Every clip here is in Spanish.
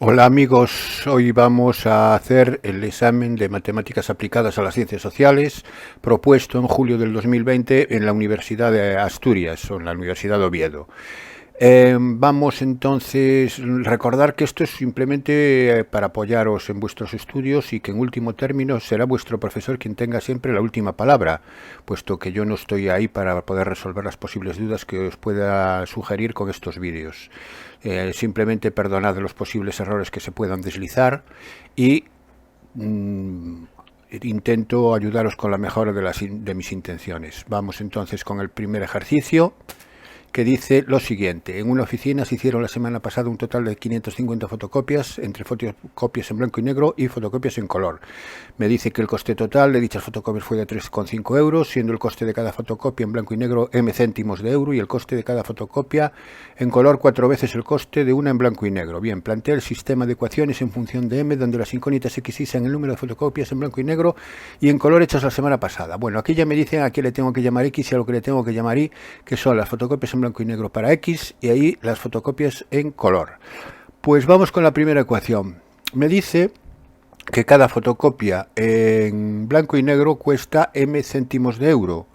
Hola amigos, hoy vamos a hacer el examen de matemáticas aplicadas a las ciencias sociales propuesto en julio del 2020 en la Universidad de Asturias o en la Universidad de Oviedo. Vamos entonces a recordar que esto es simplemente para apoyaros en vuestros estudios y que en último término será vuestro profesor quien tenga siempre la última palabra, puesto que yo no estoy ahí para poder resolver las posibles dudas que os pueda sugerir con estos vídeos. Simplemente perdonad los posibles errores que se puedan deslizar y intento ayudaros con la mejora de mis intenciones. Vamos entonces con el primer ejercicio, que dice lo siguiente. En una oficina se hicieron la semana pasada un total de 550 fotocopias, entre fotocopias en blanco y negro y fotocopias en color. Me dice que el coste total de dichas fotocopias fue de 3,5 euros, siendo el coste de cada fotocopia en blanco y negro M céntimos de euro y el coste de cada fotocopia en color 4 veces el coste de una en blanco y negro. Bien, plantea el sistema de ecuaciones en función de M, donde las incógnitas X y sean el número de fotocopias en blanco y negro y en color hechas la semana pasada. Bueno, aquí ya me dicen a qué le tengo que llamar X y a lo que le tengo que llamar Y, que son las fotocopias en blanco y negro para X y ahí las fotocopias en color. Pues vamos con la primera ecuación. Me dice que cada fotocopia en blanco y negro cuesta M céntimos de euro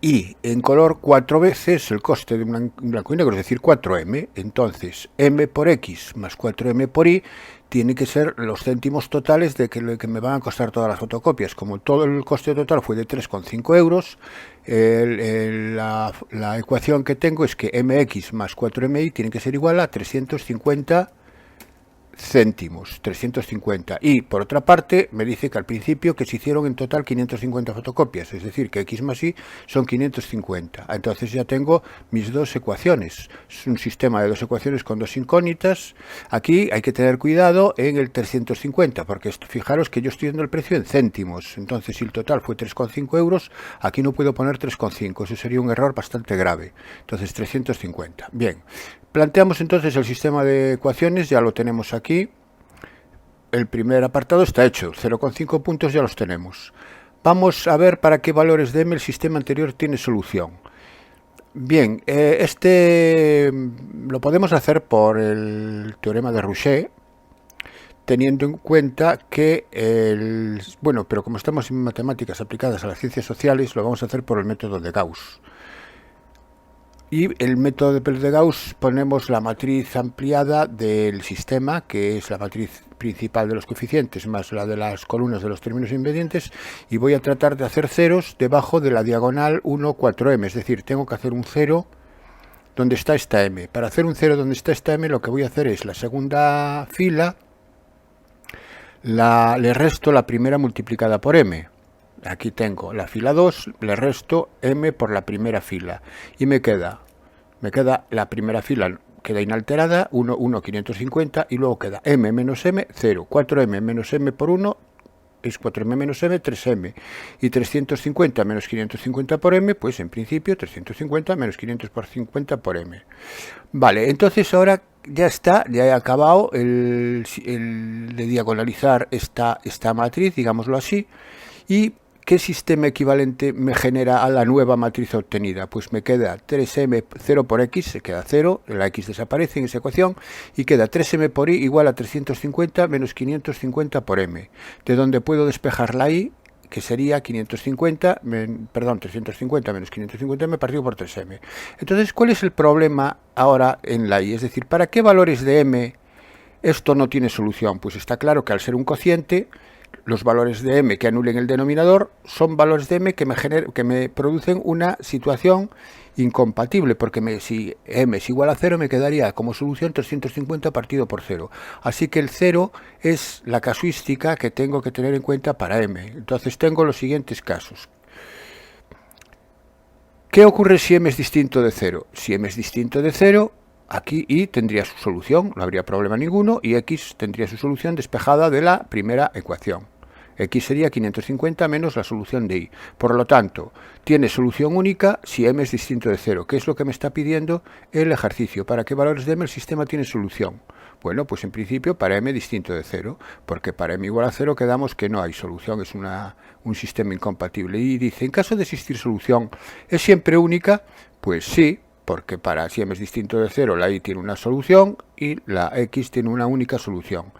y en color 4 veces el coste de blanco y negro, es decir, 4M. Entonces, M por X más 4M por Y tiene que ser los céntimos totales de que me van a costar todas las fotocopias. Como todo el coste total fue de 3,5 euros, la ecuación que tengo es que MX más 4MY tiene que ser igual a 350 céntimos, 350. Y por otra parte me dice que al principio que se hicieron en total 550 fotocopias, es decir que X más Y son 550. Entonces ya tengo mis dos ecuaciones. Es un sistema de dos ecuaciones con dos incógnitas. Aquí hay que tener cuidado en el 350, porque fijaros que yo estoy dando el precio en céntimos. Entonces si el total fue 3,5 euros, aquí no puedo poner 3,5, eso sería un error bastante grave. Entonces 350. Bien. Planteamos entonces el sistema de ecuaciones, ya lo tenemos aquí. El primer apartado está hecho, 0,5 puntos ya los tenemos. Vamos a ver para qué valores de M el sistema anterior tiene solución. Bien, lo podemos hacer por el teorema de Rouchet, teniendo en cuenta que bueno, pero como estamos en matemáticas aplicadas a las ciencias sociales, lo vamos a hacer por el método de Gauss. Y el método de Gauss ponemos la matriz ampliada del sistema, que es la matriz principal de los coeficientes, más la de las columnas de los términos independientes, y voy a tratar de hacer ceros debajo de la diagonal 1, 4M, es decir, tengo que hacer un 0 donde está esta M. Para hacer un 0 donde está esta M, lo que voy a hacer es la segunda fila, le resto la primera multiplicada por M. Aquí tengo la fila 2, le resto M por la primera fila y me queda la primera fila, queda inalterada, 1, 1, 550 y luego queda M menos M, 0, 4M menos M por 1 es 4M menos M, 3M y 350 menos 550 por M, pues en principio 350 menos 500 por 50 por M. Vale, entonces ahora ya está, ya he acabado de diagonalizar esta matriz, digámoslo así, y ¿qué sistema equivalente me genera a la nueva matriz obtenida? Pues me queda 3M 0 por X, se queda 0, la X desaparece en esa ecuación, y queda 3M por Y igual a 350 menos 550 por M, de donde puedo despejar la Y, que sería 350 menos 550M partido por 3M. Entonces, ¿cuál es el problema ahora en la Y? Es decir, ¿para qué valores de M esto no tiene solución? Pues está claro que al ser un cociente, los valores de M que anulen el denominador son valores de M que me producen una situación incompatible, porque si M es igual a 0 me quedaría como solución 350 partido por 0. Así que el 0 es la casuística que tengo que tener en cuenta para M. Entonces tengo los siguientes casos. ¿Qué ocurre si M es distinto de 0? Si M es distinto de 0, aquí Y tendría su solución, no habría problema ninguno, y X tendría su solución despejada de la primera ecuación. X sería 550 menos la solución de Y. Por lo tanto, tiene solución única si M es distinto de 0. ¿Qué es lo que me está pidiendo el ejercicio? ¿Para qué valores de M el sistema tiene solución? Bueno, pues en principio para M distinto de 0, porque para M igual a 0 quedamos que no hay solución, es un sistema incompatible. Y dice, en caso de existir solución, ¿es siempre única? Pues sí, porque para si m es distinto de 0, la y tiene una solución y la x tiene una única solución.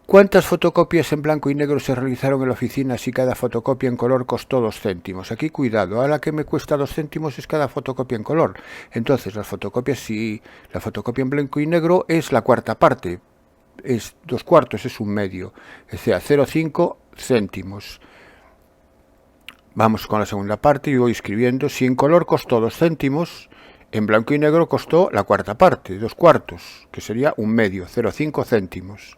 ¿Cuántas fotocopias en blanco y negro se realizaron en la oficina si cada fotocopia en color costó 2 céntimos? Aquí cuidado, ahora que me cuesta 2 céntimos es cada fotocopia en color. Entonces las fotocopias, si la fotocopia en blanco y negro es la cuarta parte, es 2/4, es un medio, o sea, 0,5 céntimos. Vamos con la segunda parte y voy escribiendo, si en color costó 2 céntimos, en blanco y negro costó la cuarta parte, 2/4, que sería un medio, 0,5 céntimos.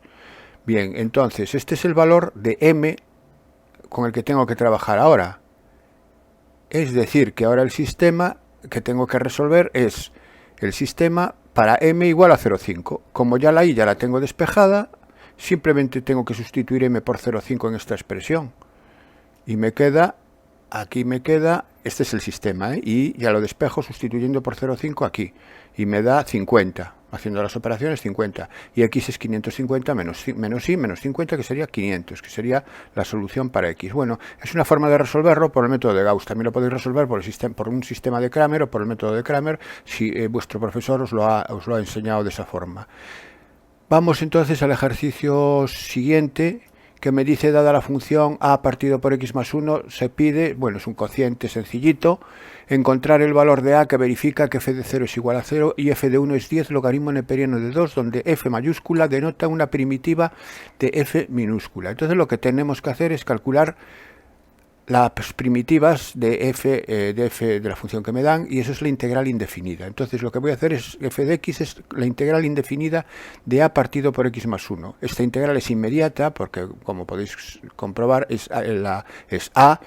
Bien, entonces este es el valor de m con el que tengo que trabajar ahora. Es decir, que ahora el sistema que tengo que resolver es el sistema para m igual a 0,5. Como ya la y ya la tengo despejada, simplemente tengo que sustituir m por 0,5 en esta expresión. Y me queda, aquí me queda, este es el sistema, y ya lo despejo sustituyendo por 0,5 aquí. Y me da 50. Haciendo las operaciones 50, y x es 550 menos y menos 50, que sería 500, que sería la solución para x. Bueno, es una forma de resolverlo por el método de Gauss. También lo podéis resolver por un sistema de Cramer o por el método de Cramer, si vuestro profesor os lo ha enseñado de esa forma. Vamos entonces al ejercicio siguiente, que me dice, dada la función a partido por x más 1, se pide, bueno, es un cociente sencillito, encontrar el valor de a que verifica que f de 0 es igual a 0 y f de 1 es 10 logaritmo neperiano de 2, donde f mayúscula denota una primitiva de f minúscula. Entonces lo que tenemos que hacer es calcular las primitivas de f de la función que me dan, y eso es la integral indefinida. Entonces lo que voy a hacer es, f de x es la integral indefinida de a partido por x más 1. Esta integral es inmediata porque, como podéis comprobar, es a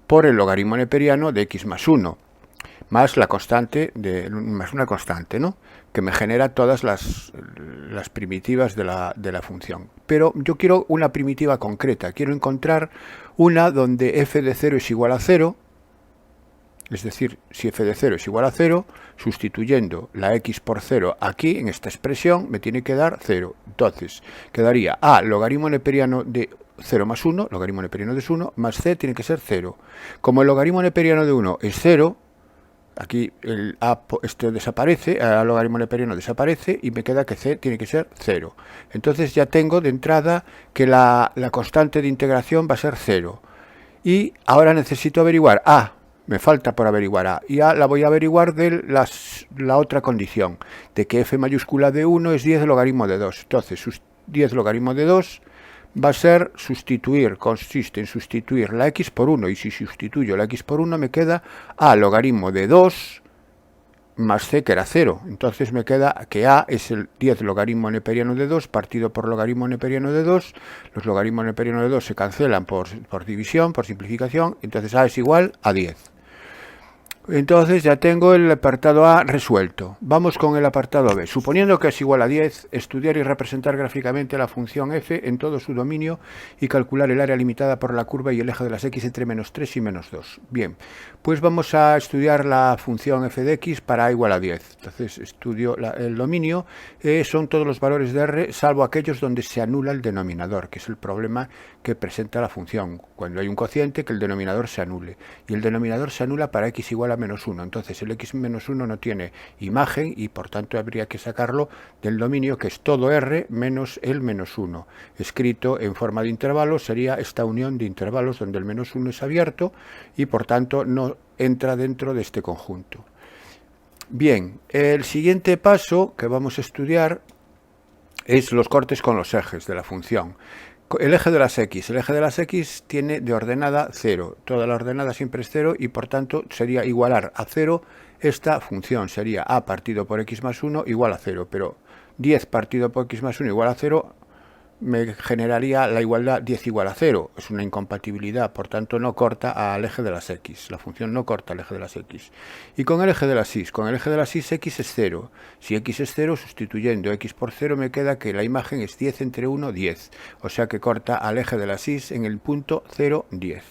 por el logaritmo neperiano de x más 1, más la constante, más una constante, ¿no?, que me genera todas las primitivas de la función. Pero yo quiero una primitiva concreta, quiero encontrar una donde f de 0 es igual a 0, es decir, si f de 0 es igual a 0, sustituyendo la x por 0 aquí, en esta expresión, me tiene que dar 0. Entonces, quedaría a logaritmo neperiano de 0 más 1, logaritmo neperiano de 1, más c tiene que ser 0. Como el logaritmo neperiano de 1 es 0, aquí el a este desaparece, el logaritmo neperiano desaparece y me queda que c tiene que ser 0. Entonces ya tengo de entrada que la constante de integración va a ser 0. Y ahora necesito averiguar a, me falta por averiguar a, y a la voy a averiguar de la otra condición, de que f mayúscula de 1 es 10 logaritmo de 2. Entonces 10 logaritmo de 2 va a ser consiste en sustituir la x por 1, y si sustituyo la x por 1 me queda a logaritmo de 2 más c, que era 0. Entonces me queda que a es el 10 logaritmo neperiano de 2 partido por logaritmo neperiano de 2. Los logaritmos neperianos de 2 se cancelan por división, por simplificación, entonces a es igual a 10. Entonces ya tengo el apartado A resuelto. Vamos con el apartado B. Suponiendo que es igual a 10, estudiar y representar gráficamente la función f en todo su dominio y calcular el área limitada por la curva y el eje de las x entre menos 3 y menos 2. Bien, pues vamos a estudiar la función f de x para a igual a 10. Entonces estudio el dominio, son todos los valores de r, salvo aquellos donde se anula el denominador, que es el problema que presenta la función. Cuando hay un cociente, que el denominador se anule. Y el denominador se anula para x igual a menos 1. Entonces el x menos 1 no tiene imagen y por tanto habría que sacarlo del dominio, que es todo r menos el menos 1. Escrito en forma de intervalos sería esta unión de intervalos donde el menos 1 es abierto y por tanto no entra dentro de este conjunto. Bien, el siguiente paso que vamos a estudiar es los cortes con los ejes de la función. El eje de las x. El eje de las x tiene de ordenada 0. Toda la ordenada siempre es 0 y por tanto sería igualar a 0 esta función. Sería a partido por x más 1 igual a 0. Pero 10 partido por x más 1 igual a 0 me generaría la igualdad 10 igual a 0. Es una incompatibilidad, por tanto no corta al eje de las x. La función no corta al eje de las x. Y con el eje de las y. Con el eje de las y x es 0. Si x es 0, sustituyendo x por 0 me queda que la imagen es 10 entre 1, 10. O sea que corta al eje de las y en el punto 0, 10.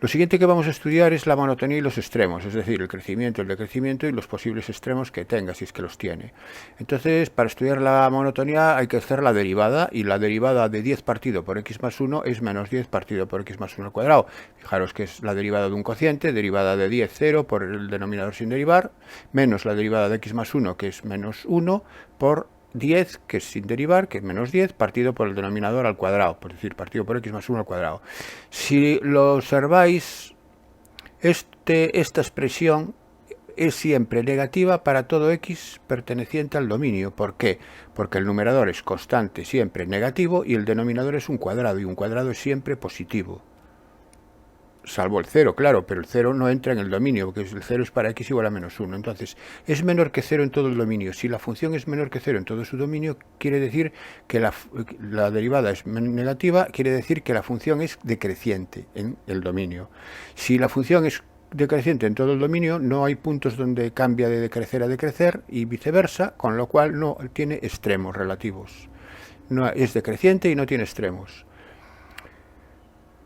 Lo siguiente que vamos a estudiar es la monotonía y los extremos, es decir, el crecimiento, el decrecimiento y los posibles extremos que tenga, si es que los tiene. Entonces, para estudiar la monotonía hay que hacer la derivada, y la derivada de 10 partido por x más 1 es menos 10 partido por x más 1 al cuadrado. Fijaros que es la derivada de un cociente, derivada de 10, 0 por el denominador sin derivar, menos la derivada de x más 1, que es menos 1, por 10, que es sin derivar, que es menos 10, partido por el denominador al cuadrado, es decir, partido por x más 1 al cuadrado. Si lo observáis, esta expresión es siempre negativa para todo x perteneciente al dominio. ¿Por qué? Porque el numerador es constante, siempre negativo, y el denominador es un cuadrado, y un cuadrado es siempre positivo. Salvo el 0, claro, pero el 0 no entra en el dominio, porque el 0 es para x igual a menos 1. Entonces, es menor que 0 en todo el dominio. Si la función es menor que 0 en todo su dominio, quiere decir que la derivada es negativa, quiere decir que la función es decreciente en el dominio. Si la función es decreciente en todo el dominio, no hay puntos donde cambia de decrecer a decrecer, y viceversa, con lo cual no tiene extremos relativos. No, es decreciente y no tiene extremos.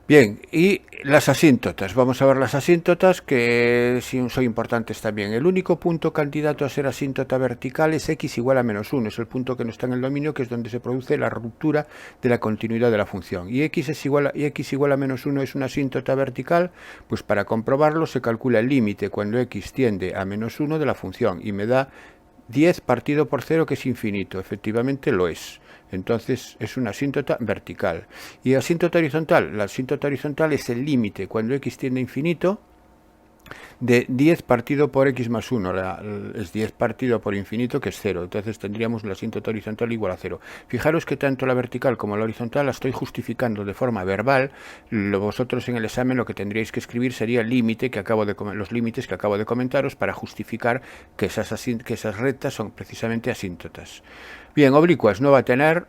Bien, y las asíntotas. Vamos a ver las asíntotas, que sí son importantes también. El único punto candidato a ser asíntota vertical es x igual a menos 1. Es el punto que no está en el dominio, que es donde se produce la ruptura de la continuidad de la función. Y x igual a menos 1 es una asíntota vertical. Pues para comprobarlo se calcula el límite cuando x tiende a menos 1 de la función, y me da 10 partido por 0, que es infinito. Efectivamente lo es. Entonces es una asíntota vertical. Y asíntota horizontal. La asíntota horizontal es el límite cuando x tiende a infinito de 10 partido por x más 1. Es 10 partido por infinito, que es 0. Entonces tendríamos la asíntota horizontal igual a 0. Fijaros que tanto la vertical como la horizontal la estoy justificando de forma verbal. Vosotros en el examen lo que tendríais que escribir sería el límite los límites que acabo de comentaros, para justificar que esas rectas son precisamente asíntotas. Bien, oblicuas no va a tener,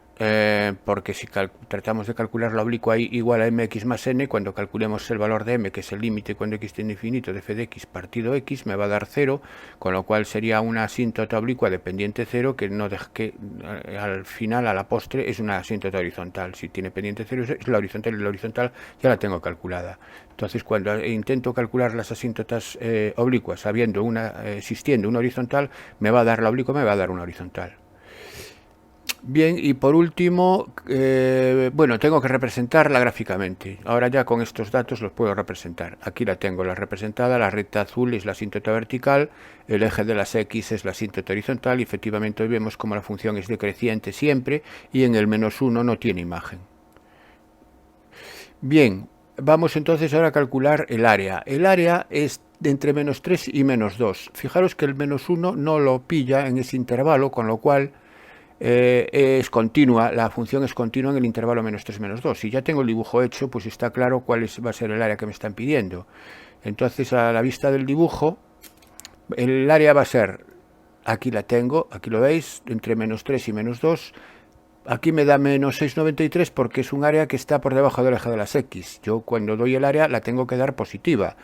porque si tratamos de calcular la oblicua igual a mx más n, cuando calculemos el valor de m, que es el límite cuando x tiende a infinito de f de x partido x, me va a dar 0, con lo cual sería una asíntota oblicua de pendiente 0, que al final, a la postre, es una asíntota horizontal. Si tiene pendiente 0 es la horizontal, y la horizontal ya la tengo calculada. Entonces, cuando intento calcular las asíntotas oblicuas existiendo una horizontal, me va a dar la oblicua, me va a dar una horizontal. Bien, y por último, bueno, tengo que representarla gráficamente. Ahora ya con estos datos los puedo representar. Aquí la tengo representada, la recta azul es la asíntota vertical, el eje de las x es la asíntota horizontal, y efectivamente hoy vemos como la función es decreciente siempre, y en el menos 1 no tiene imagen. Bien, vamos entonces ahora a calcular el área. El área es de entre menos 3 y menos 2. Fijaros que el menos 1 no lo pilla en ese intervalo, con lo cual es continua, la función es continua en el intervalo menos 3, menos 2. Si ya tengo el dibujo hecho, pues está claro cuál va a ser el área que me están pidiendo. Entonces, a la vista del dibujo, el área va a ser, aquí la tengo, aquí lo veis, entre menos 3 y menos 2. Aquí me da menos 6,93 porque es un área que está por debajo del eje de las x. Yo cuando doy el área la tengo que dar positiva.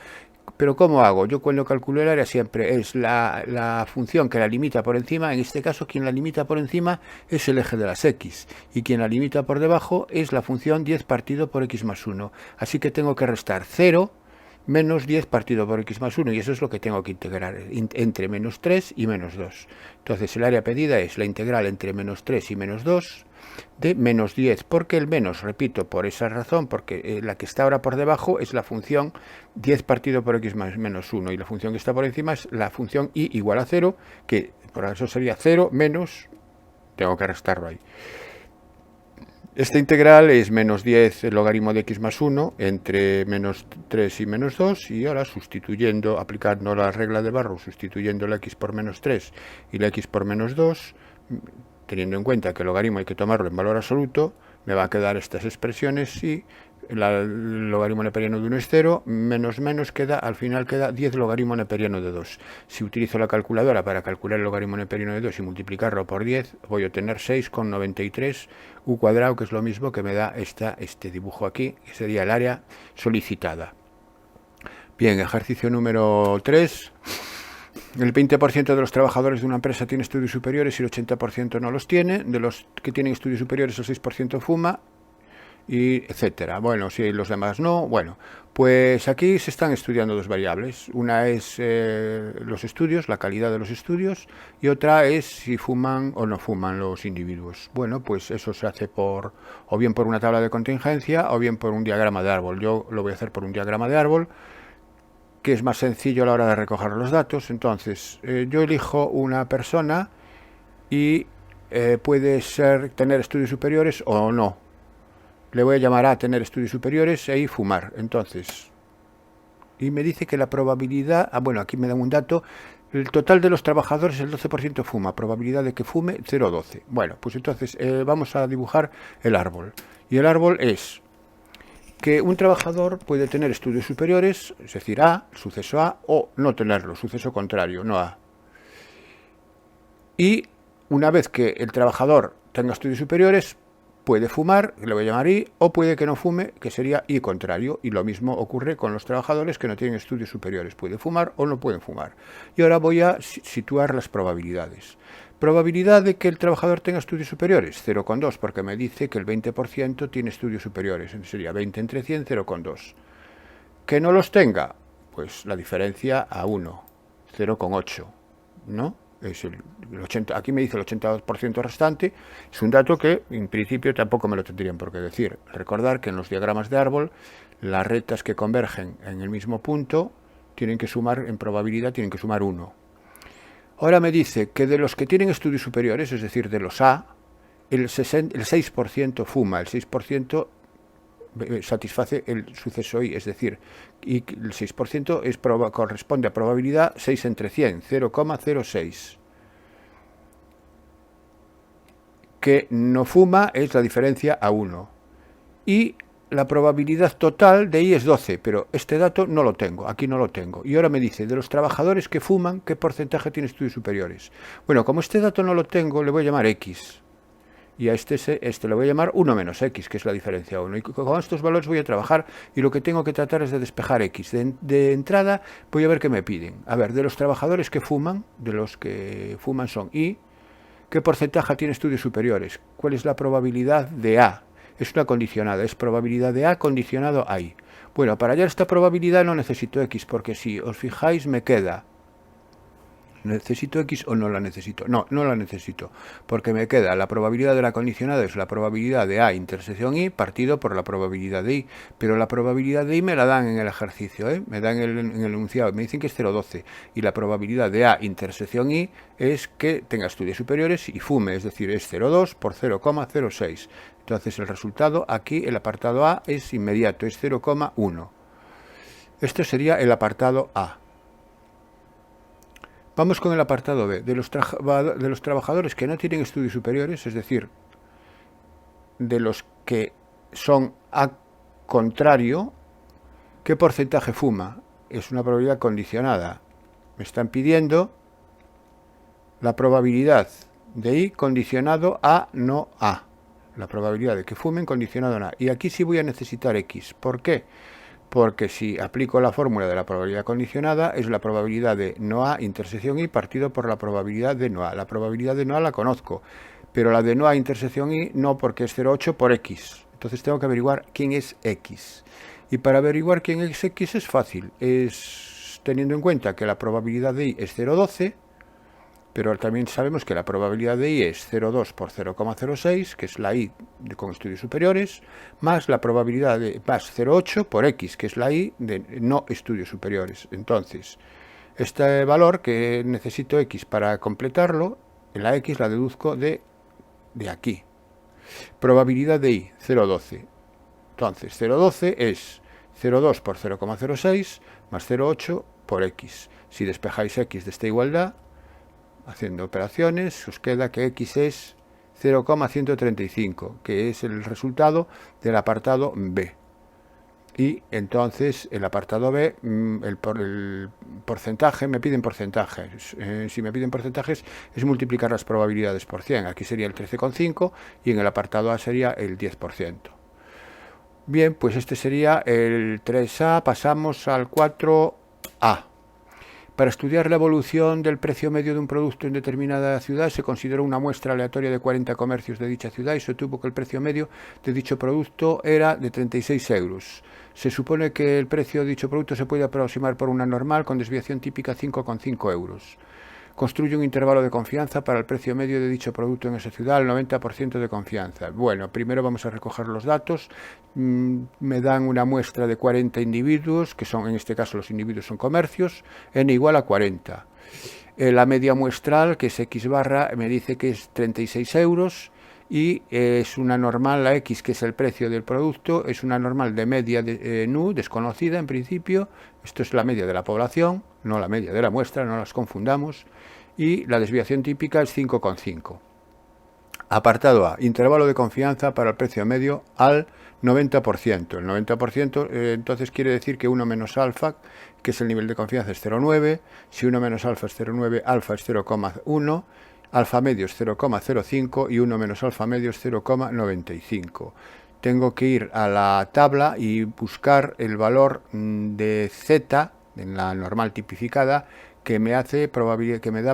Pero ¿cómo hago? Yo cuando calculo el área siempre es la función que la limita por encima. En este caso, quien la limita por encima es el eje de las x, y quien la limita por debajo es la función 10 partido por x más 1. Así que tengo que restar 0 menos 10 partido por x más 1, y eso es lo que tengo que integrar entre menos 3 y menos 2. Entonces el área pedida es la integral entre menos 3 y menos 2 de menos 10, porque el menos, repito, por esa razón, porque la que está ahora por debajo es la función 10 partido por x más menos 1, y la función que está por encima es la función y igual a 0, que por eso sería 0 menos, tengo que restarlo ahí. Esta integral es menos 10 el logaritmo de x más 1 entre menos 3 y menos 2, y ahora sustituyendo, aplicando la regla de Barrow, sustituyendo la x por menos 3 y la x por menos 2, teniendo en cuenta que el logaritmo hay que tomarlo en valor absoluto, me va a quedar estas expresiones, y el logaritmo neperiano de 1 es 0, menos queda, al final queda 10 logaritmo neperiano de 2. Si utilizo la calculadora para calcular el logaritmo neperiano de 2 y multiplicarlo por 10, voy a obtener 6,93 u cuadrado, que es lo mismo que me da este dibujo aquí, que sería el área solicitada. Bien, ejercicio número 3. El 20% de los trabajadores de una empresa tiene estudios superiores y el 80% no los tiene. De los que tienen estudios superiores, el 6% fuma. y etcétera. Bueno, si los demás no, bueno, pues aquí se están estudiando dos variables. Una es los estudios, la calidad de los estudios, y otra es si fuman o no fuman los individuos. Bueno, pues eso se hace o bien por una tabla de contingencia o bien por un diagrama de árbol. Yo lo voy a hacer por un diagrama de árbol, que es más sencillo a la hora de recoger los datos. Entonces, yo elijo una persona y puede tener estudios superiores o no. Le voy a llamar a tener estudios superiores y fumar. Entonces, y me dice que la probabilidad, bueno, aquí me dan un dato, el total de los trabajadores, el 12% fuma, probabilidad de que fume 0,12. Bueno, pues entonces vamos a dibujar el árbol. Y el árbol es que un trabajador puede tener estudios superiores, es decir, A, suceso A, o no tenerlo, suceso contrario, no A. Y una vez que el trabajador tenga estudios superiores, puede fumar, que le voy a llamar I, o puede que no fume, que sería I contrario. Y lo mismo ocurre con los trabajadores que no tienen estudios superiores. Puede fumar o no pueden fumar. Y ahora voy a situar las probabilidades. Probabilidad de que el trabajador tenga estudios superiores, 0,2, porque me dice que el 20% tiene estudios superiores. Entonces sería 20 entre 100, 0,2. Que no los tenga, pues la diferencia a 1, 0,8, ¿no? Es el 80, aquí me dice el 80% restante. Es un dato que en principio tampoco me lo tendrían por qué decir. Recordar que en los diagramas de árbol las rectas que convergen en el mismo punto tienen que sumar, en probabilidad tienen que sumar 1. Ahora me dice que de los que tienen estudios superiores, es decir, de los A, el 6% fuma, el 6% satisface el suceso I, es decir, y el 6% corresponde a probabilidad 6 entre 100, 0,06. Que no fuma es la diferencia a 1. Y la probabilidad total de I es 12, pero este dato no lo tengo, aquí no lo tengo. Y ahora me dice, de los trabajadores que fuman, ¿qué porcentaje tiene estudios superiores? Bueno, como este dato no lo tengo, le voy a llamar X. Y a este le voy a llamar 1 menos X, que es la diferencia a 1. Y con estos valores voy a trabajar y lo que tengo que tratar es de despejar X. De entrada voy a ver qué me piden. A ver, de los trabajadores que fuman, de los que fuman son I, ¿qué porcentaje tiene estudios superiores? ¿Cuál es la probabilidad de A? Es una condicionada, es probabilidad de A condicionado a I. Bueno, para hallar esta probabilidad no necesito X, porque si os fijáis me queda... ¿Necesito X o no la necesito? No, no la necesito, porque me queda la probabilidad de la condicionada es la probabilidad de A intersección I partido por la probabilidad de I, pero la probabilidad de I me la dan en el ejercicio, me dan en el enunciado, me dicen que es 0,12, y la probabilidad de A intersección I es que tenga estudios superiores y fume, es decir, es 0,2 por 0,06. Entonces el resultado aquí, el apartado A, es inmediato, es 0,1. Esto sería el apartado A. Vamos con el apartado B, de los trabajadores que no tienen estudios superiores, es decir, de los que son A contrario, ¿qué porcentaje fuma? Es una probabilidad condicionada. Me están pidiendo la probabilidad de I condicionado a no A. La probabilidad de que fumen condicionado a A. Y aquí sí voy a necesitar X. ¿Por qué? Porque si aplico la fórmula de la probabilidad condicionada, es la probabilidad de no A intersección I partido por la probabilidad de no A. La probabilidad de no A la conozco, pero la de no A intersección I no, porque es 0,8 por X. Entonces tengo que averiguar quién es X. Y para averiguar quién es X es fácil. Es teniendo en cuenta que la probabilidad de I es 0,12, pero también sabemos que la probabilidad de I es 0,2 por 0,06, que es la I con estudios superiores, más la probabilidad de más 0,8 por X, que es la I de no estudios superiores. Entonces, este valor que necesito X para completarlo, la X la deduzco de aquí. Probabilidad de I, 0,12. Entonces, 0,12 es 0,2 por 0,06 más 0,8 por X. Si despejáis X de esta igualdad, haciendo operaciones, os queda que X es 0,135, que es el resultado del apartado B. Y entonces el apartado B, el porcentaje, me piden porcentajes. Si me piden porcentajes es multiplicar las probabilidades por 100. Aquí sería el 13,5 y en el apartado A sería el 10%. Bien, pues este sería el 3A, pasamos al 4A. Para estudiar la evolución del precio medio de un producto en determinada ciudad se consideró una muestra aleatoria de 40 comercios de dicha ciudad y se obtuvo que el precio medio de dicho producto era de 36 euros. Se supone que el precio de dicho producto se puede aproximar por una normal con desviación típica 5,5 euros. Construye un intervalo de confianza para el precio medio de dicho producto en esa ciudad al 90% de confianza. Bueno, primero vamos a recoger los datos. Me dan una muestra de 40 individuos, que son, en este caso los individuos son comercios, n igual a 40. La media muestral, que es X barra, me dice que es 36 euros y es una normal, la X, que es el precio del producto, es una normal de media NU, desconocida en principio. Esto es la media de la población, no la media de la muestra, no las confundamos. Y la desviación típica es 5,5. Apartado A, intervalo de confianza para el precio medio al 90%. El 90% entonces quiere decir que 1 menos alfa, que es el nivel de confianza, es 0,9. Si 1 menos alfa es 0,9, alfa es 0,1, alfa medio es 0,05 y 1 menos alfa medio es 0,95. Tengo que ir a la tabla y buscar el valor de Z, en la normal tipificada, que me da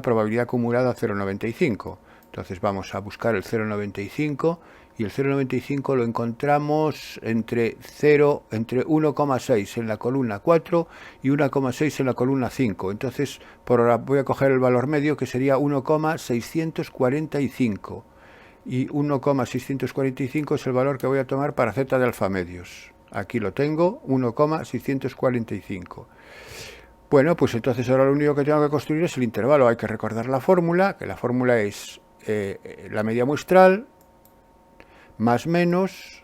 probabilidad acumulada a 0,95. Entonces vamos a buscar el 0,95 y el 0,95 lo encontramos entre 1,6 en la columna 4 y 1,6 en la columna 5. Entonces por ahora voy a coger el valor medio, que sería 1,645. Y 1,645 es el valor que voy a tomar para Z de alfa medios. Aquí lo tengo, 1,645. Bueno, pues entonces ahora lo único que tengo que construir es el intervalo. Hay que recordar la fórmula, que la fórmula es la media muestral más menos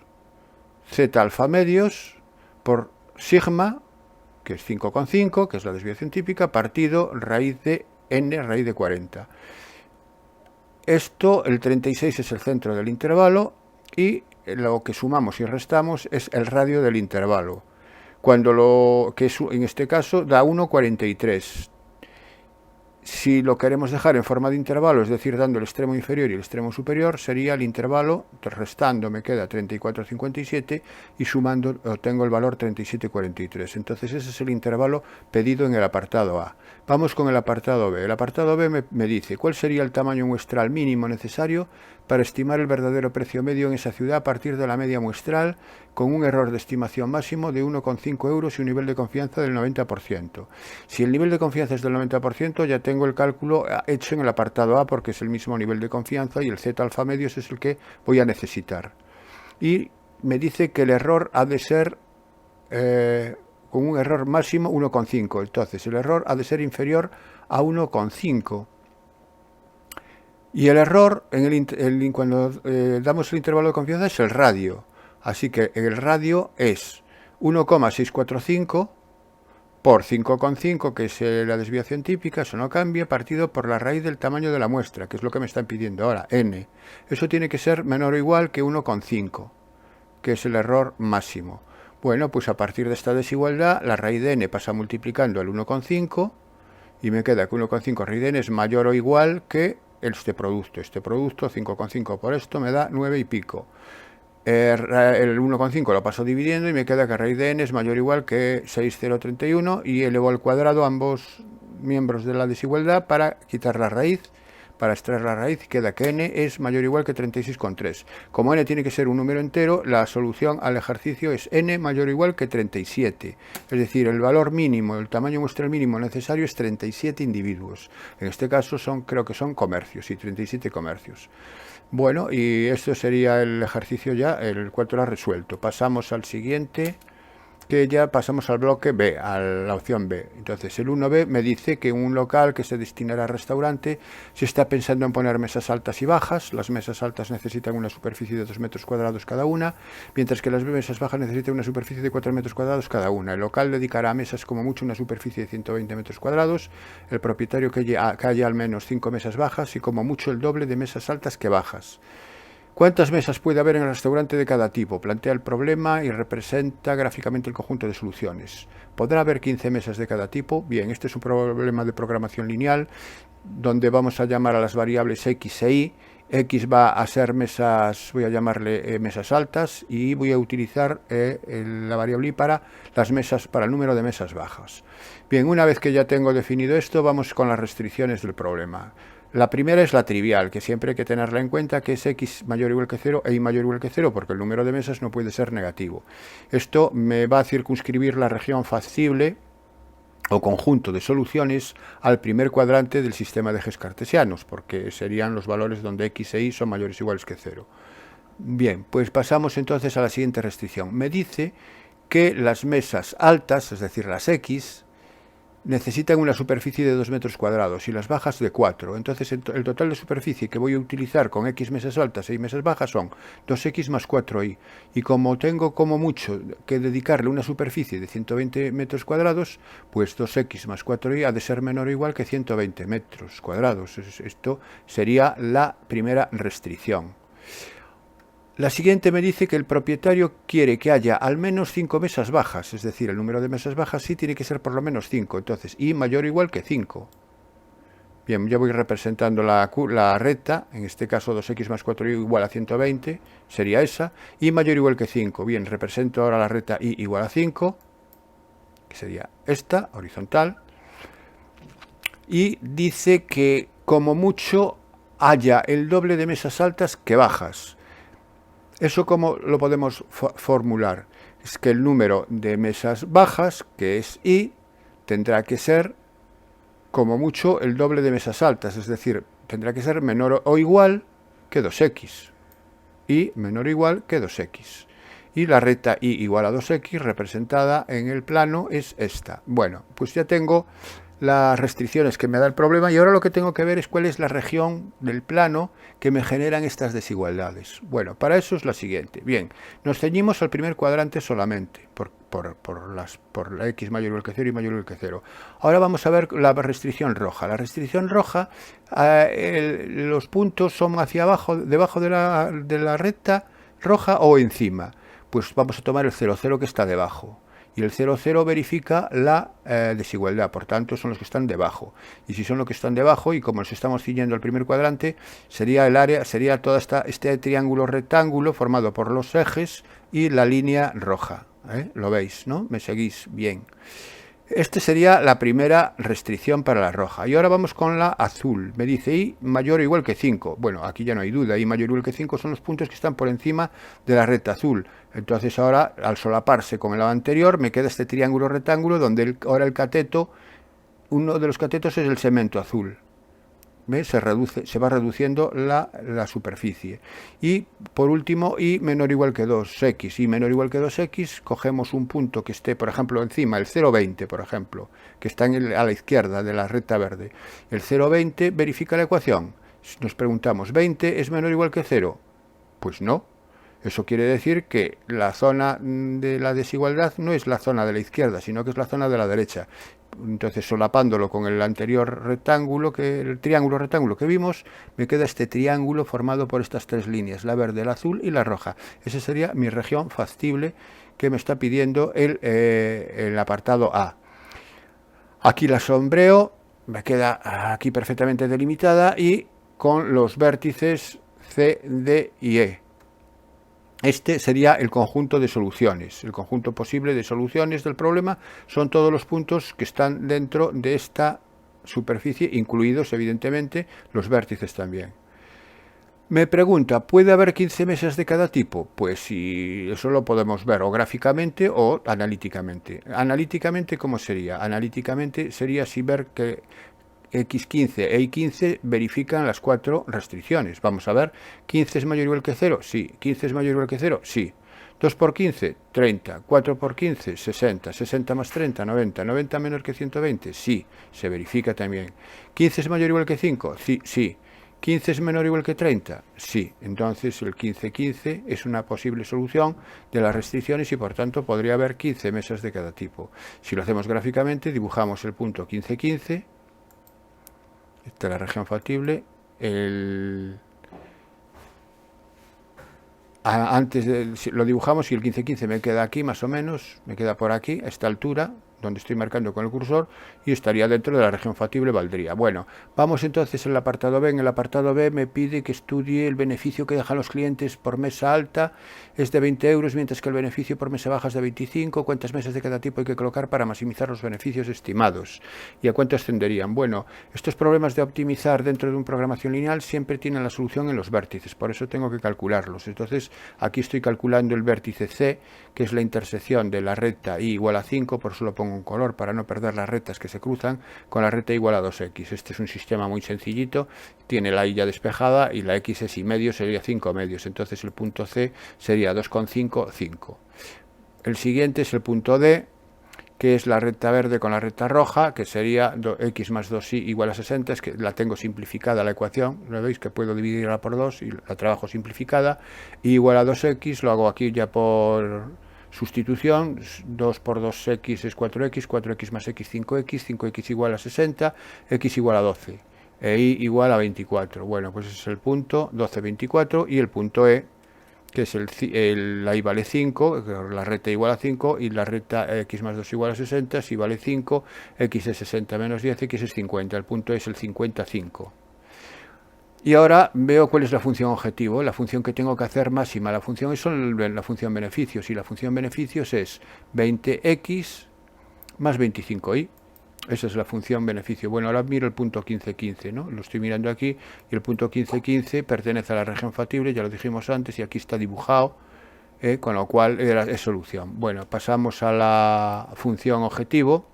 Z alfa medios por sigma, que es 5,5, que es la desviación típica, partido raíz de n raíz de 40. Esto, el 36 es el centro del intervalo y lo que sumamos y restamos es el radio del intervalo. Que en este caso da 1,43. Si lo queremos dejar en forma de intervalo, es decir, dando el extremo inferior y el extremo superior, sería el intervalo, restando me queda 34,57 y sumando obtengo el valor 37,43. Entonces ese es el intervalo pedido en el apartado A. Vamos con el apartado B. El apartado B me dice cuál sería el tamaño muestral mínimo necesario para estimar el verdadero precio medio en esa ciudad a partir de la media muestral, con un error de estimación máximo de 1,5 euros y un nivel de confianza del 90%. Si el nivel de confianza es del 90%, ya tengo el cálculo hecho en el apartado A, porque es el mismo nivel de confianza y el Z alfa medios es el que voy a necesitar. Y me dice que el error ha de ser con un error máximo 1,5. Entonces el error ha de ser inferior a 1,5. Y el error, cuando damos el intervalo de confianza, es el radio. Así que el radio es 1,645 por 5,5, que es la desviación típica, eso no cambia, partido por la raíz del tamaño de la muestra, que es lo que me están pidiendo ahora, n. Eso tiene que ser menor o igual que 1,5, que es el error máximo. Bueno, pues a partir de esta desigualdad, la raíz de n pasa multiplicando el 1,5 y me queda que 1,5 raíz de n es mayor o igual que este producto. Este producto, 5,5 por esto, me da 9 y pico. El 1,5 lo paso dividiendo y me queda que raíz de n es mayor o igual que 6,031 y elevo al cuadrado ambos miembros de la desigualdad para quitar la raíz, para extraer la raíz, y queda que n es mayor o igual que 36,3. Como n tiene que ser un número entero, la solución al ejercicio es n mayor o igual que 37. Es decir, el valor mínimo, el tamaño muestral mínimo necesario es 37 individuos. En este caso creo que son comercios, y 37 comercios. Bueno, y esto sería el ejercicio ya, el cual lo ha resuelto. Pasamos al siguiente, que ya pasamos al bloque B, a la opción B. Entonces el 1B me dice que un local que se destinará a restaurante se está pensando en poner mesas altas y bajas. Las mesas altas necesitan una superficie de 2 metros cuadrados cada una, mientras que las mesas bajas necesitan una superficie de 4 metros cuadrados cada una. El local dedicará a mesas como mucho una superficie de 120 metros cuadrados. El propietario que haya al menos 5 mesas bajas y como mucho el doble de mesas altas que bajas. ¿Cuántas mesas puede haber en el restaurante de cada tipo? Plantea el problema y representa gráficamente el conjunto de soluciones. ¿Podrá haber 15 mesas de cada tipo? Bien, este es un problema de programación lineal donde vamos a llamar a las variables x e y X va a ser mesas, voy a llamarle mesas altas, y voy a utilizar la variable y para las mesas, para el número de mesas bajas. Bien, una vez que ya tengo definido esto, vamos con las restricciones del problema. La primera es la trivial, que siempre hay que tenerla en cuenta, que es x mayor o igual que 0 e y mayor o igual que 0, porque el número de mesas no puede ser negativo. Esto me va a circunscribir la región factible o conjunto de soluciones al primer cuadrante del sistema de ejes cartesianos, porque serían los valores donde x e y son mayores o iguales que 0. Bien, pues pasamos entonces a la siguiente restricción. Me dice que las mesas altas, es decir, las x, necesitan una superficie de 2 metros cuadrados y las bajas de 4. Entonces el total de superficie que voy a utilizar con x mesas altas y mesas bajas son 2x más 4y. Y como tengo como mucho que dedicarle una superficie de 120 metros cuadrados, pues 2x más 4y ha de ser menor o igual que 120 metros cuadrados. Esto sería la primera restricción. La siguiente me dice que el propietario quiere que haya al menos 5 mesas bajas, es decir, el número de mesas bajas sí tiene que ser por lo menos 5, entonces y mayor o igual que 5. Bien, ya voy representando la recta, en este caso 2x más 4y igual a 120, sería esa, y mayor o igual que 5. Bien, represento ahora la recta y igual a 5, que sería esta, horizontal, y dice que como mucho haya el doble de mesas altas que bajas. ¿Eso cómo lo podemos formular? Es que el número de mesas bajas, que es y, tendrá que ser como mucho el doble de mesas altas, es decir, tendrá que ser menor o igual que 2x, y menor o igual que 2x. Y la recta y igual a 2x representada en el plano es esta. Bueno, pues ya tengo las restricciones que me da el problema y ahora lo que tengo que ver es cuál es la región del plano que me generan estas desigualdades. Bueno, para eso es la siguiente. Bien, nos ceñimos al primer cuadrante solamente, por la x mayor o igual que 0 y mayor o igual que 0. Ahora vamos a ver la restricción roja. La restricción roja, los puntos son hacia abajo, debajo de la recta roja o encima. Pues vamos a tomar el 0, 0 que está debajo. Y el 0, 0 verifica la desigualdad, por tanto son los que están debajo. Y si son los que están debajo, y como nos estamos ciñendo al primer cuadrante, sería el área, sería todo este triángulo rectángulo formado por los ejes y la línea roja. Lo veis, ¿no? ¿Me seguís? Bien. Esta sería la primera restricción para la roja. Y ahora vamos con la azul. Me dice y mayor o igual que 5. Bueno, aquí ya no hay duda. Y mayor o igual que 5 son los puntos que están por encima de la recta azul. Entonces ahora, al solaparse con el anterior, me queda este triángulo rectángulo donde ahora el cateto, uno de los catetos es el segmento azul. ¿Ves? Se va reduciendo la superficie. Y por último, y menor o igual que 2x. Y menor o igual que 2x, cogemos un punto que esté, por ejemplo, encima, el 0,20, por ejemplo, que está a la izquierda de la recta verde. El 0,20 verifica la ecuación. Nos preguntamos, ¿20 es menor o igual que 0? Pues no. Eso quiere decir que la zona de la desigualdad no es la zona de la izquierda, sino que es la zona de la derecha. Entonces, solapándolo con el anterior rectángulo, el triángulo rectángulo que vimos, me queda este triángulo formado por estas tres líneas, la verde, la azul y la roja. Esa sería mi región factible que me está pidiendo el apartado A. Aquí la sombreo, me queda aquí perfectamente delimitada y con los vértices C, D y E. Este sería el conjunto de soluciones. El conjunto posible de soluciones del problema son todos los puntos que están dentro de esta superficie, incluidos evidentemente los vértices también. Me pregunta, ¿puede haber 15 mesas de cada tipo? Pues sí, eso lo podemos ver o gráficamente o analíticamente. Analíticamente, ¿cómo sería? Analíticamente sería si ver que x15 e y15 verifican las cuatro restricciones. Vamos a ver, 15 es mayor o igual que 0, sí. 15 es mayor o igual que 0, sí. 2 por 15, 30. 4 por 15, 60. 60 más 30, 90. 90 menor que 120, sí. Se verifica también. 15 es mayor o igual que 5, sí, sí. 15 es menor o igual que 30, sí. Entonces el 15-15 es una posible solución de las restricciones y por tanto podría haber 15 mesas de cada tipo. Si lo hacemos gráficamente, dibujamos el punto 15-15. Esta es la región factible. Antes lo dibujamos y el 15-15 me queda aquí más o menos, me queda por aquí, a esta altura, donde estoy marcando con el cursor, y estaría dentro de la región factible, valdría. Bueno, vamos entonces al apartado B. En el apartado B me pide que estudie el beneficio que dejan los clientes por mesa alta, es de 20 euros, mientras que el beneficio por mesa baja es de 25. ¿Cuántas mesas de cada tipo hay que colocar para maximizar los beneficios estimados? ¿Y a cuánto ascenderían? Bueno, estos problemas de optimizar dentro de una programación lineal siempre tienen la solución en los vértices, por eso tengo que calcularlos. Entonces, aquí estoy calculando el vértice C, que es la intersección de la recta y igual a 5, por eso lo pongo en color para no perder las rectas que se cruzan, con la recta igual a 2x. Este es un sistema muy sencillito, tiene la y ya despejada y la x es y medio, sería 5 medios. Entonces el punto C sería 2,5, 5. El siguiente es el punto D, que es la recta verde con la recta roja, que sería x más 2y igual a 60, es que la tengo simplificada la ecuación, ¿lo veis? Que puedo dividirla por 2 y la trabajo simplificada, y igual a 2x, lo hago aquí ya por sustitución, 2 por 2x es 4x, 4x más x 5x, 5x igual a 60, x igual a 12, e y igual a 24. Bueno, pues ese es el punto 12, 24, y el punto E, que es la y vale 5, la recta igual a 5, y la recta x más 2 igual a 60, si vale 5, x es 60 menos 10, x es 50, el punto es el 55. Y ahora veo cuál es la función objetivo, la función que tengo que hacer máxima. La función es la función beneficios, y la función beneficios es 20x más 25y. Esa es la función beneficio. Bueno, ahora miro el punto 15,15, ¿no? Lo estoy mirando aquí, y el punto 15,15 pertenece a la región factible, ya lo dijimos antes, y aquí está dibujado, con lo cual es solución. Bueno, pasamos a la función objetivo.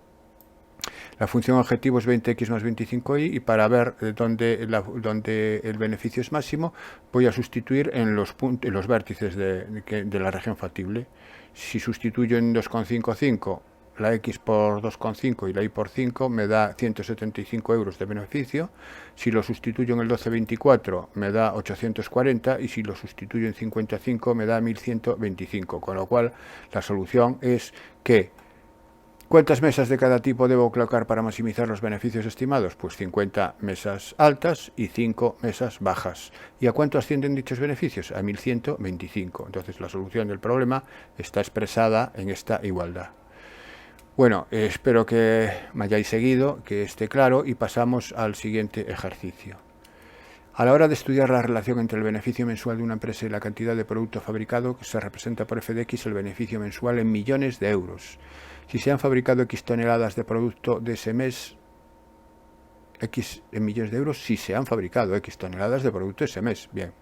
La función objetivo es 20x más 25y, y para ver dónde el beneficio es máximo, voy a sustituir en los vértices de la región factible. Si sustituyo en 2,55 la x por 2,5 y la y por 5, me da 175 euros de beneficio. Si lo sustituyo en el 12,24 me da 840, y si lo sustituyo en 55 me da 1125, con lo cual la solución es que ¿cuántas mesas de cada tipo debo colocar para maximizar los beneficios estimados? Pues 50 mesas altas y 5 mesas bajas. ¿Y a cuánto ascienden dichos beneficios? A 1125. Entonces la solución del problema está expresada en esta igualdad. Bueno, espero que me hayáis seguido, que esté claro, y pasamos al siguiente ejercicio. A la hora de estudiar la relación entre el beneficio mensual de una empresa y la cantidad de producto fabricado, que se representa por f de x el beneficio mensual en millones de euros. Si se han fabricado x toneladas de producto de ese mes, x en millones de euros, si se han fabricado x toneladas de producto ese mes. Bien.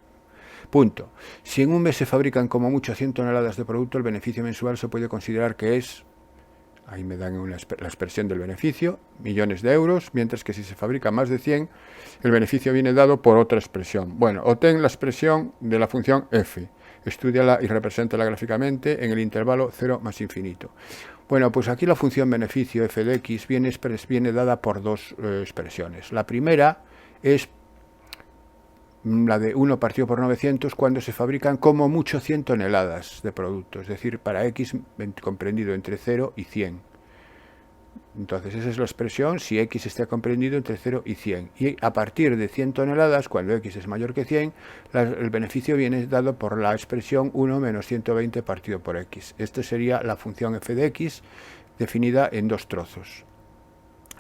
Punto. Si en un mes se fabrican como mucho 100 toneladas de producto, el beneficio mensual se puede considerar que es... Ahí me dan la expresión del beneficio, millones de euros, mientras que si se fabrica más de 100, el beneficio viene dado por otra expresión. Bueno, obtén la expresión de la función f, estúdiala y represéntala gráficamente en el intervalo 0 más infinito. Bueno, pues aquí la función beneficio f de x viene dada por dos expresiones. La primera es la de 1 partido por 900 cuando se fabrican como mucho 100 toneladas de producto, es decir, para x comprendido entre 0 y 100. Entonces esa es la expresión si x está comprendido entre 0 y 100. Y a partir de 100 toneladas, cuando x es mayor que 100, el beneficio viene dado por la expresión 1 menos 120 partido por x. Esta sería la función f de x definida en dos trozos.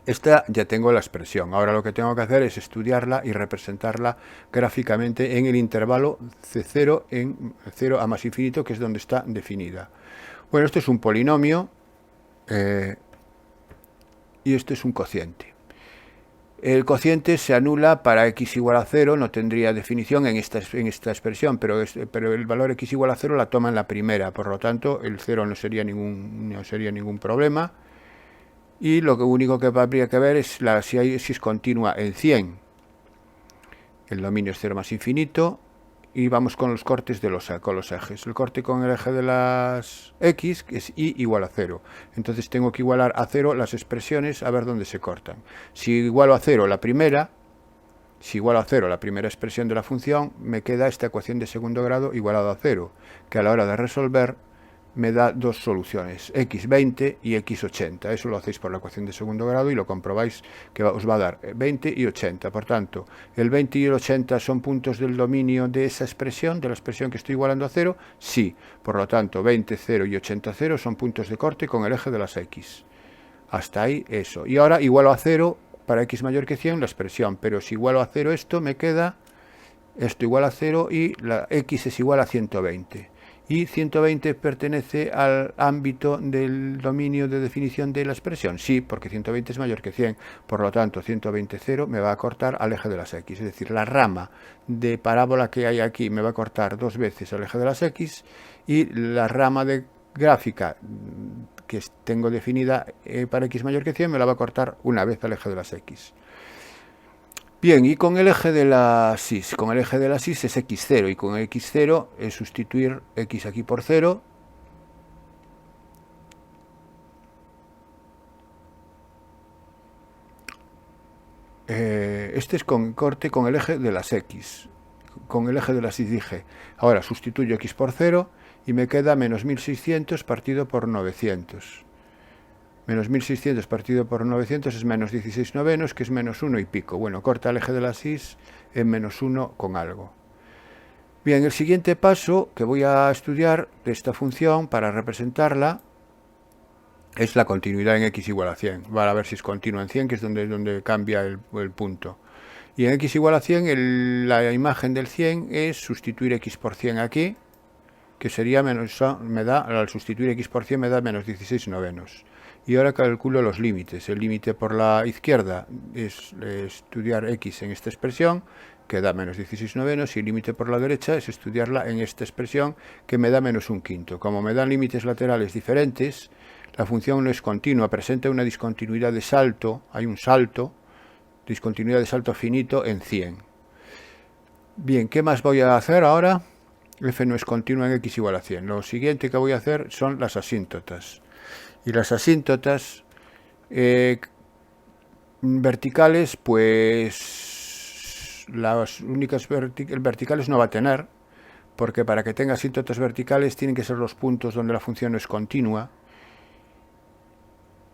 Esta ya tengo la expresión, ahora lo que tengo que hacer es estudiarla y representarla gráficamente en el intervalo de 0 a más infinito, que es donde está definida. Bueno, esto es un polinomio y esto es un cociente. El cociente se anula para x igual a 0, no tendría definición en esta expresión, pero el valor x igual a 0 la toma en la primera, por lo tanto el 0 no sería ningún problema. Y lo único que habría que ver es si es continua en 100. El dominio es 0 más infinito. Y vamos con los cortes con los ejes. El corte con el eje de las x, que es y igual a 0. Entonces tengo que igualar a 0 las expresiones a ver dónde se cortan. Si igualo a 0 la primera expresión de la función, me queda esta ecuación de segundo grado igualada a 0, que a la hora de resolver me da dos soluciones, x20 y x80. Eso lo hacéis por la ecuación de segundo grado y lo comprobáis que os va a dar 20 y 80. Por tanto, el 20 y el 80 son puntos del dominio de esa expresión, de la expresión que estoy igualando a 0. Sí, por lo tanto, 20, 0 y 80, 0 son puntos de corte con el eje de las x. Hasta ahí eso. Y ahora igualo a 0 para x mayor que 100 la expresión. Pero si igualo a 0 esto, me queda esto igual a 0 y la x es igual a 120. Y 120 pertenece al ámbito del dominio de definición de la expresión. Sí, porque 120 es mayor que 100. Por lo tanto, 120, 0 me va a cortar al eje de las x. Es decir, la rama de parábola que hay aquí me va a cortar 2 veces al eje de las x. Y la rama de gráfica que tengo definida para x mayor que 100 me la va a cortar una vez al eje de las x. Bien, y con el eje de la SIS, con el eje de la SIS es x0, y con el x0 es sustituir x aquí por 0. Este es con corte con el eje de las x. Con el eje de la SIS dije, ahora sustituyo x por 0 y me queda menos 1600 partido por 900. Menos 1600 partido por 900 es menos 16 novenos, que es menos 1 y pico. Bueno, corta el eje de la SIS en menos 1 con algo. Bien, el siguiente paso que voy a estudiar de esta función para representarla es la continuidad en x igual a 100. Vale, a ver si es continua en 100, que es donde cambia el punto. Y en x igual a 100, la imagen del 100 es sustituir x por 100 aquí, que sería menos, al sustituir x por 100 me da menos 16 novenos. Y ahora calculo los límites. El límite por la izquierda es estudiar x en esta expresión, que da menos 16 novenos, y el límite por la derecha es estudiarla en esta expresión, que me da menos un quinto. Como me dan límites laterales diferentes, la función no es continua, presenta una discontinuidad de salto, hay un salto, discontinuidad de salto finito en 100. Bien, ¿qué más voy a hacer ahora? F no es continua en x igual a 100. Lo siguiente que voy a hacer son las asíntotas. Y las asíntotas verticales, pues las únicas verticales no va a tener, porque para que tenga asíntotas verticales tienen que ser los puntos donde la función no es continua.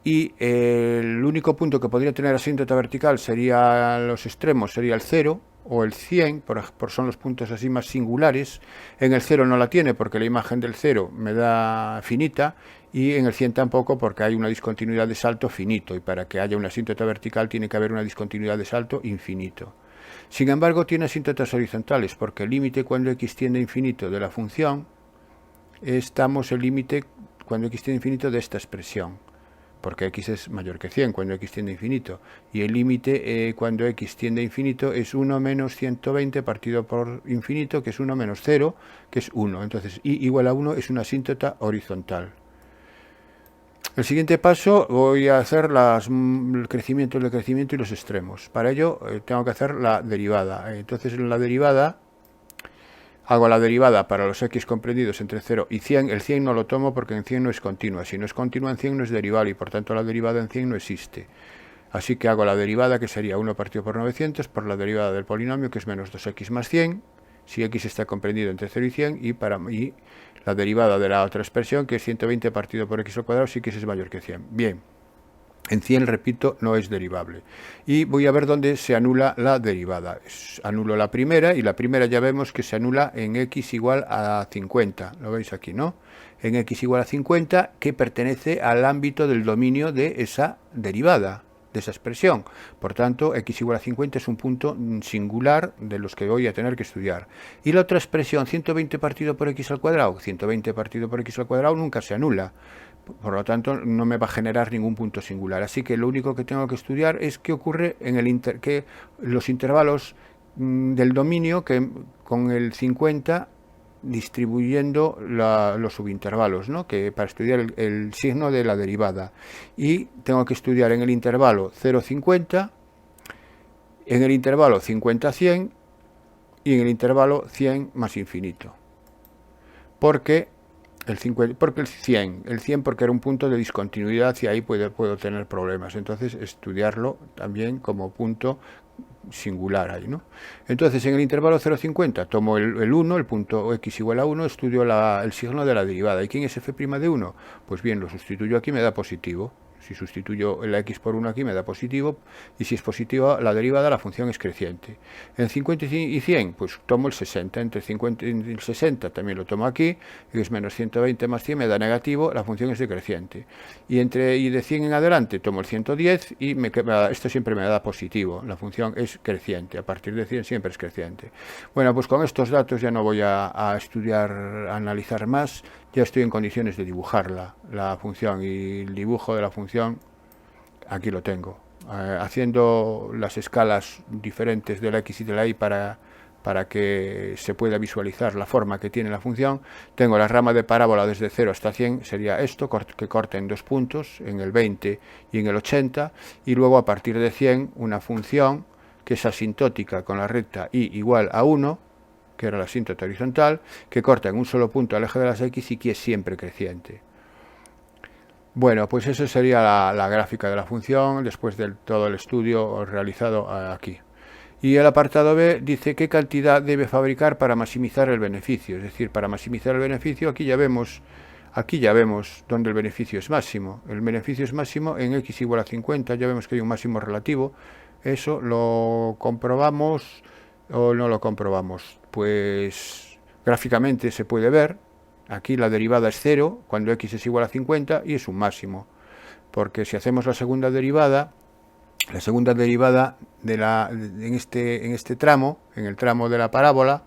Y el único punto que podría tener asíntota vertical sería los extremos, sería el 0 o el 100, son los puntos así más singulares. En el 0 no la tiene porque la imagen del 0 me da finita, y en el 100 tampoco porque hay una discontinuidad de salto finito, y para que haya una asíntota vertical tiene que haber una discontinuidad de salto infinito. Sin embargo, tiene asíntotas horizontales porque el límite cuando x tiende a infinito de la función, estamos el límite cuando x tiende a infinito de esta expresión, porque x es mayor que 100 cuando x tiende a infinito, y el límite cuando x tiende a infinito es 1 menos 120 partido por infinito, que es 1 menos 0, que es 1. Entonces, y igual a 1 es una asíntota horizontal. El siguiente paso voy a hacer el crecimiento y los extremos. Para ello tengo que hacer la derivada. Entonces, en la derivada hago la derivada para los x comprendidos entre 0 y 100. El 100 no lo tomo porque en 100 no es continua. Si no es continua en 100 no es derivable, y por tanto la derivada en 100 no existe. Así que hago la derivada, que sería 1 partido por 900 por la derivada del polinomio, que es menos 2x más 100, si x está comprendido entre 0 y 100, y la derivada de la otra expresión, que es 120 partido por x al cuadrado, si x es mayor que 100. Bien. En 100, repito, no es derivable. Y voy a ver dónde se anula la derivada. Anulo la primera, y la primera ya vemos que se anula en x igual a 50. Lo veis aquí, ¿no? En x igual a 50, que pertenece al ámbito del dominio de esa derivada, de esa expresión. Por tanto, x igual a 50 es un punto singular de los que voy a tener que estudiar. Y la otra expresión, 120 partido por x al cuadrado, 120 partido por x al cuadrado nunca se anula. Por lo tanto, no me va a generar ningún punto singular. Así que lo único que tengo que estudiar es qué ocurre en que los intervalos del dominio, que con el 50 distribuyendo los subintervalos, ¿no? Que para estudiar el signo de la derivada. Y tengo que estudiar en el intervalo 0,50, en el intervalo 50-100 y en el intervalo 100 más infinito. Porque el 100 porque era un punto de discontinuidad, y ahí puedo tener problemas. Entonces, estudiarlo también como punto singular ahí, ¿no? Entonces, en el intervalo 0,50 tomo el 1, el punto x igual a 1, estudio el signo de la derivada. ¿Y quién es f' de 1? Pues bien, lo sustituyo aquí, me da positivo. Si sustituyo la x por 1 aquí me da positivo, y si es positiva la derivada, la función es creciente. En 50 y 100, pues tomo el 60, entre 50 y el 60 también lo tomo aquí, y es menos 120 más 100 me da negativo, la función es decreciente. Y de 100 en adelante tomo el 110 y esto siempre me da positivo, la función es creciente, a partir de 100 siempre es creciente. Bueno, pues con estos datos ya no voy a estudiar, a analizar más, ya estoy en condiciones de dibujar la función, y el dibujo de la función aquí lo tengo, haciendo las escalas diferentes de la x y de la y para que se pueda visualizar la forma que tiene la función. Tengo la rama de parábola desde 0 hasta 100, sería esto, que corta en 2 puntos, en el 20 y en el 80, y luego a partir de 100 una función que es asintótica con la recta y igual a 1, que era la asíntota horizontal, que corta en un solo punto al eje de las x y que es siempre creciente. Bueno, pues eso sería la gráfica de la función después de todo el estudio realizado aquí. Y el apartado B dice qué cantidad debe fabricar para maximizar el beneficio. Es decir, para maximizar el beneficio, aquí ya vemos donde el beneficio es máximo. El beneficio es máximo en x igual a 50, ya vemos que hay un máximo relativo. Eso lo comprobamos o no lo comprobamos. Pues gráficamente se puede ver. Aquí la derivada es 0 cuando x es igual a 50 y es un máximo. Porque si hacemos la segunda derivada en este tramo, en el tramo de la parábola,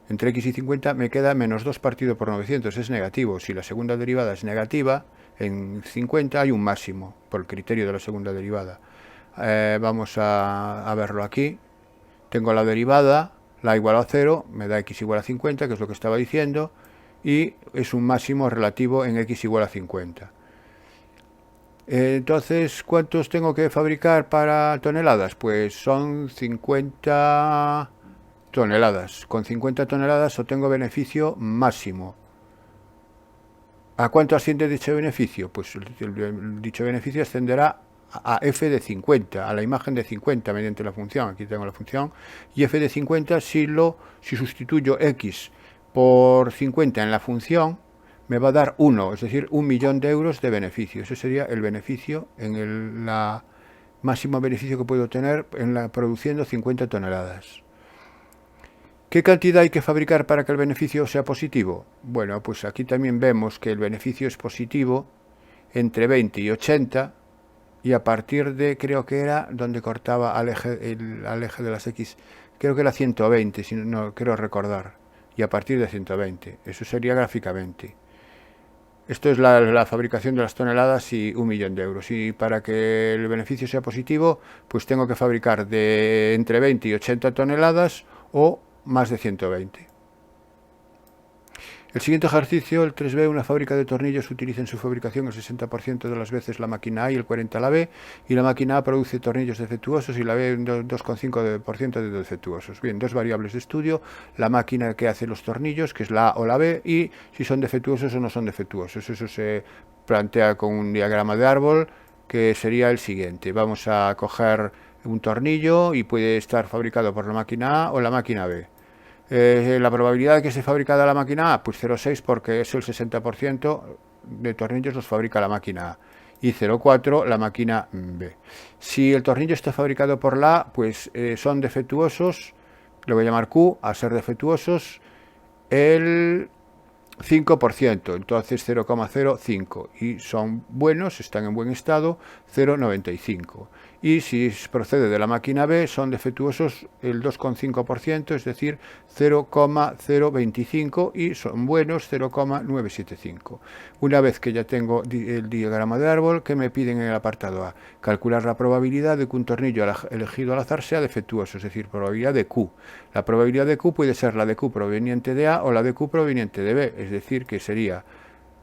entre x y 50 me queda menos 2 partido por 900, es negativo. Si la segunda derivada es negativa, en 50 hay un máximo, por el criterio de la segunda derivada. Vamos a verlo aquí. Tengo la derivada, la igual a 0, me da x igual a 50, que es lo que estaba diciendo, y es un máximo relativo en x igual a 50. Entonces, ¿cuántos tengo que fabricar para toneladas? Pues son 50 toneladas. Con 50 toneladas obtengo beneficio máximo. ¿A cuánto asciende dicho beneficio? Pues dicho beneficio ascenderá a f de 50, a la imagen de 50 mediante la función. Aquí tengo la función. Y f de 50 si sustituyo x por 50 en la función, me va a dar 1, es decir, 1.000.000 de euros de beneficio. Ese sería el beneficio, la máximo beneficio que puedo tener produciendo 50 toneladas. ¿Qué cantidad hay que fabricar para que el beneficio sea positivo? Bueno, pues aquí también vemos que el beneficio es positivo entre 20 y 80, y a partir de, creo que era donde cortaba al eje de las x, creo que era 120, si no quiero recordar, y a partir de 120, eso sería gráficamente. Esto es la fabricación de las toneladas y 1.000.000 de euros. Y para que el beneficio sea positivo, pues tengo que fabricar de entre 20 y 80 toneladas o más de 120. El siguiente ejercicio, el 3b, una fábrica de tornillos utiliza en su fabricación el 60% de las veces la máquina A y el 40% la B, y la máquina A produce tornillos defectuosos y la B un 2,5% de defectuosos. Bien, dos variables de estudio, la máquina que hace los tornillos, que es la A o la B, y si son defectuosos o no son defectuosos. Eso se plantea con un diagrama de árbol, que sería el siguiente. Vamos a coger un tornillo y puede estar fabricado por la máquina A o la máquina B. La probabilidad de que se fabrica la máquina A, pues 0,6, porque es el 60% de tornillos los fabrica la máquina A, y 0,4 la máquina B. Si el tornillo está fabricado por la A, pues son defectuosos, le voy a llamar Q, a ser defectuosos, el 5%, entonces 0,05, y son buenos, están en buen estado, 0,95. Y si procede de la máquina B, son defectuosos el 2,5%, es decir, 0,025, y son buenos 0,975. Una vez que ya tengo el diagrama de árbol, ¿qué me piden en el apartado A? Calcular la probabilidad de que un tornillo elegido al azar sea defectuoso, es decir, probabilidad de Q. La probabilidad de Q puede ser la de Q proveniente de A o la de Q proveniente de B, es decir, que sería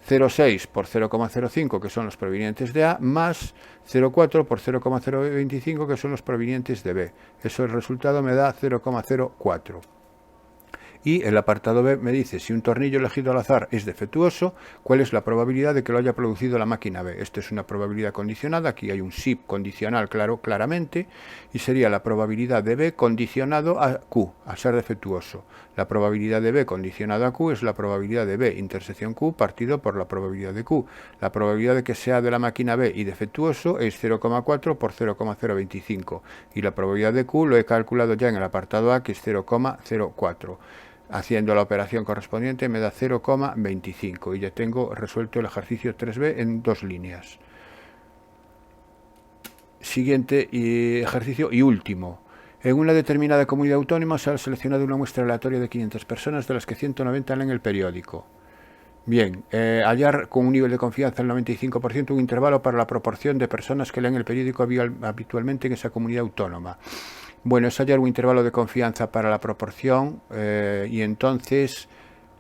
0,6 por 0,05, que son los provenientes de A, más 0,4 por 0,025, que son los provenientes de B. Eso, el resultado me da 0,04. Y el apartado B me dice, si un tornillo elegido al azar es defectuoso, ¿cuál es la probabilidad de que lo haya producido la máquina B? Esto es una probabilidad condicionada, aquí hay un si condicional claramente, y sería la probabilidad de B condicionado a Q, a ser defectuoso. La probabilidad de B condicionado a Q es la probabilidad de B intersección Q partido por la probabilidad de Q. La probabilidad de que sea de la máquina B y defectuoso es 0,4 por 0,025 y la probabilidad de Q lo he calculado ya en el apartado A, que es 0,04. Haciendo la operación correspondiente me da 0,25 y ya tengo resuelto el ejercicio 3B en 2 líneas. Siguiente ejercicio y último. En una determinada comunidad autónoma se ha seleccionado una muestra aleatoria de 500 personas, de las que 190 leen el periódico. Bien, hallar con un nivel de confianza del 95% un intervalo para la proporción de personas que leen el periódico habitualmente en esa comunidad autónoma. Bueno, es hallar un intervalo de confianza para la proporción y entonces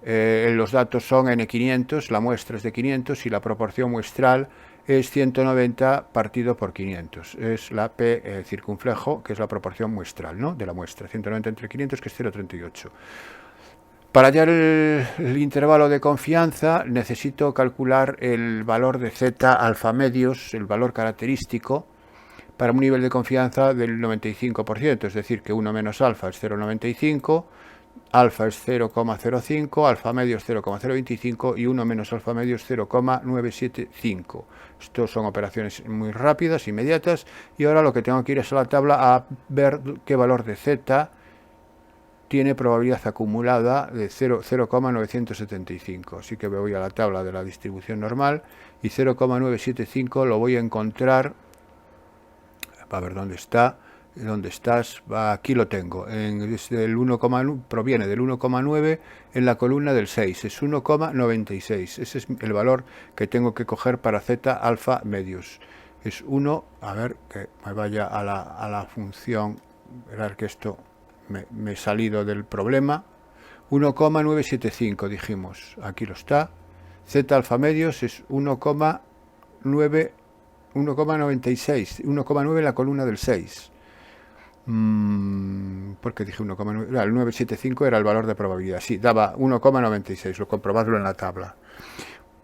los datos son n500, la muestra es de 500 y la proporción muestral es 190 partido por 500. Es la P circunflejo, que es la proporción muestral, ¿no?, de la muestra. 190 entre 500, que es 0,38. Para hallar el intervalo de confianza necesito calcular el valor de z alfa medios, el valor característico, para un nivel de confianza del 95%, es decir, que 1 menos alfa es 0,95, alfa es 0,05, alfa medio es 0,025 y 1 menos alfa medio es 0,975. Estos son operaciones muy rápidas, inmediatas, y ahora lo que tengo que ir es a la tabla a ver qué valor de z tiene probabilidad acumulada de 0,975. Así que me voy a la tabla de la distribución normal y 0,975 lo voy a encontrar. A ver dónde está. ¿Dónde estás? Aquí lo tengo. Proviene del 1,9 en la columna del 6. Es 1,96. Ese es el valor que tengo que coger para z alfa medios. Es 1. A ver, que me vaya a la función. Ver que esto me he salido del problema. 1,975 dijimos. Aquí lo está. Z alfa medios es 1,96. 1,9 en la columna del 6. Porque dije 1,9. El 975 era el valor de probabilidad. Sí, daba 1,96. Lo comprobadlo en la tabla.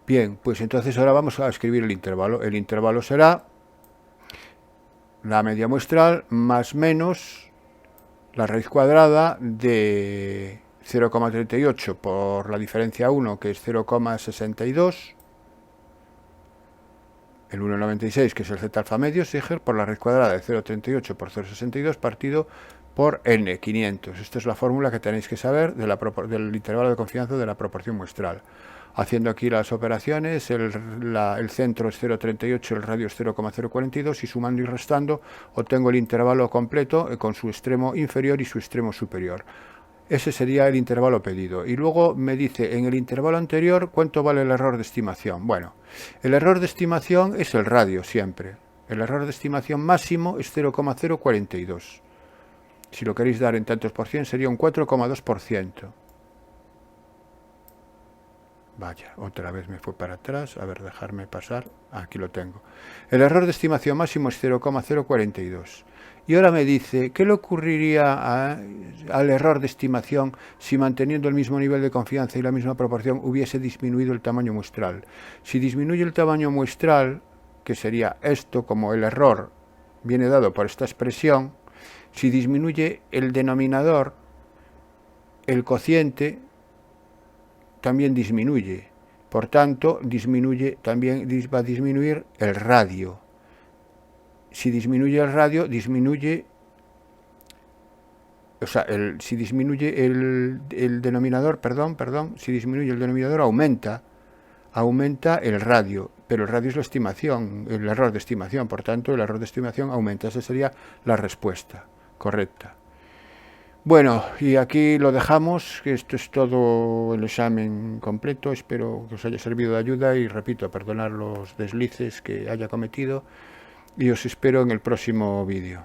Bien, pues entonces ahora vamos a escribir el intervalo. El intervalo será la media muestral más menos la raíz cuadrada de 0,38 por la diferencia 1, que es 0,62. El 1,96, que es el z alfa medio, Siger, por la raíz cuadrada de 0,38 por 0,62 partido por n, 500. Esta es la fórmula que tenéis que saber del intervalo de confianza de la proporción muestral. Haciendo aquí las operaciones, el centro es 0,38, el radio es 0,042 y sumando y restando obtengo el intervalo completo con su extremo inferior y su extremo superior. Ese sería el intervalo pedido. Y luego me dice en el intervalo anterior cuánto vale el error de estimación. Bueno, el error de estimación es el radio siempre. El error de estimación máximo es 0,042. Si lo queréis dar en tantos por cien sería un 4,2%. Vaya, otra vez me fue para atrás. A ver, dejarme pasar. Aquí lo tengo. El error de estimación máximo es 0,042. Y ahora me dice, ¿qué le ocurriría al error de estimación si manteniendo el mismo nivel de confianza y la misma proporción hubiese disminuido el tamaño muestral? Si disminuye el tamaño muestral, que sería esto, como el error viene dado por esta expresión, si disminuye el denominador, el cociente también disminuye. Por tanto, también va a disminuir el radio. Si disminuye el radio, disminuye, o sea, si disminuye el denominador, si disminuye el denominador, aumenta el radio, pero el radio es la estimación, el error de estimación, por tanto, el error de estimación aumenta. Esa sería la respuesta correcta. Bueno, y aquí lo dejamos, que esto es todo el examen completo. Espero que os haya servido de ayuda y, repito, perdonar los deslices que haya cometido y os espero en el próximo vídeo.